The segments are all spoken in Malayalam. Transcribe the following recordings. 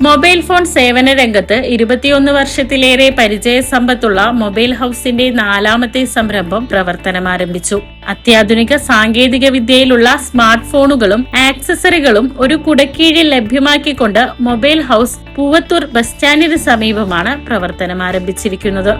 മൊബൈൽ ഫോൺ സേവന രംഗത്ത് 21 വർഷത്തിലേറെ പരിചയസമ്പത്തുള്ള മൊബൈൽ ഹൌസിന്റെ 4ാമത്തെ സംരംഭം പ്രവർത്തനമാരംഭിച്ചു. അത്യാധുനിക സാങ്കേതിക വിദ്യയിലുള്ള സ്മാർട്ട് ഫോണുകളും ആക്സസറികളും ഒരു കുടക്കീഴിൽ ലഭ്യമാക്കിക്കൊണ്ട് മൊബൈൽ ഹൌസ് പൂവത്തൂർ ബസ് സ്റ്റാൻഡിന് സമീപമാണ് പ്രവർത്തനമാരംഭിച്ചിരിക്കുന്നത്.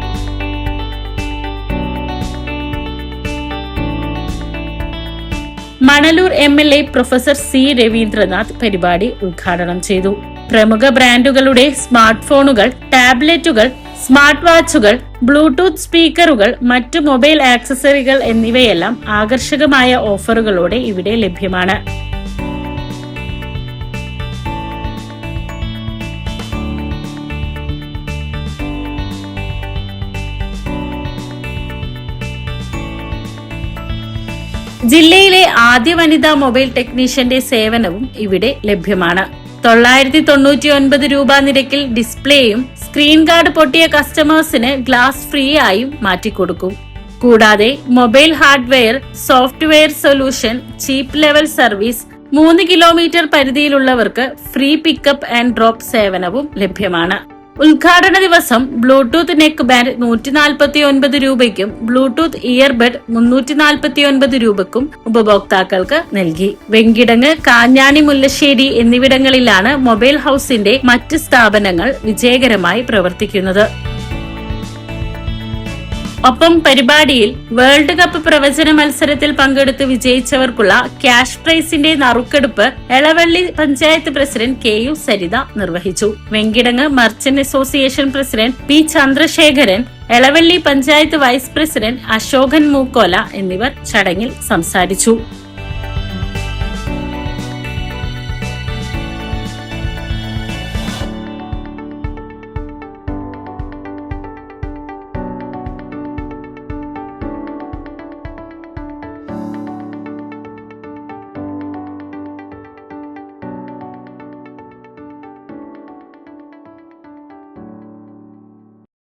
Manalur MLA professor C. Raveendranath പരിപാടി ഉദ്ഘാടനം ചെയ്തു. പ്രമുഖ ബ്രാൻഡുകളുടെ സ്മാർട്ട് ഫോണുകൾ, ടാബ്ലറ്റുകൾ, സ്മാർട്ട് വാച്ചുകൾ, ബ്ലൂടൂത്ത് സ്പീക്കറുകൾ, മറ്റു മൊബൈൽ ആക്സസറികൾ എന്നിവയെല്ലാം ആകർഷകമായ ഓഫറുകളോടെ ഇവിടെ ലഭ്യമാണ്. ജില്ലയിലെ ആദ്യ വനിതാ മൊബൈൽ ടെക്നീഷ്യന്റെ സേവനവും ഇവിടെ ലഭ്യമാണ്. 999 രൂപ നിരക്കിൽ ഡിസ്പ്ലേയും സ്ക്രീൻ ഗാർഡ് പൊട്ടിയ കസ്റ്റമേഴ്സിന് ഗ്ലാസ് ഫ്രീ ആയും മാറ്റിക്കൊടുക്കും. കൂടാതെ mobile hardware, software solution, cheap level service, 3 kilometre പരിധിയിലുള്ളവർക്ക് ഫ്രീ പിക്കപ്പ് ആൻഡ് ഡ്രോപ്പ് സേവനവും ലഭ്യമാണ്. ഉദ്ഘാടന ദിവസം ബ്ലൂടൂത്ത് നെക്ക് ബാൻഡ് 149 രൂപയ്ക്കും ബ്ലൂടൂത്ത് ഇയർബഡ് 349 രൂപയ്ക്കും ഉപഭോക്താക്കൾക്ക് നൽകി. വെങ്കിടങ്ങ്, കാഞ്ഞാണി, മുല്ലശ്ശേരി എന്നിവിടങ്ങളിലാണ് മൊബൈൽ ഹൌസിന്റെ മറ്റ് സ്ഥാപനങ്ങൾ വിജയകരമായി പ്രവർത്തിക്കുന്നത്. ഒപ്പം പരിപാടിയിൽ വേൾഡ് കപ്പ് പ്രവചന മത്സരത്തിൽ പങ്കെടുത്ത് വിജയിച്ചവർക്കുള്ള ക്യാഷ് പ്രൈസിന്റെ നറുക്കെടുപ്പ് എളവള്ളി പഞ്ചായത്ത് പ്രസിഡന്റ് KU സരിത നിർവഹിച്ചു. Venkitangu merchant association president P. Chandrasekharan, Elavally panchayat vice president Asokan Mookkola എന്നിവർ ചടങ്ങിൽ സംസാരിച്ചു.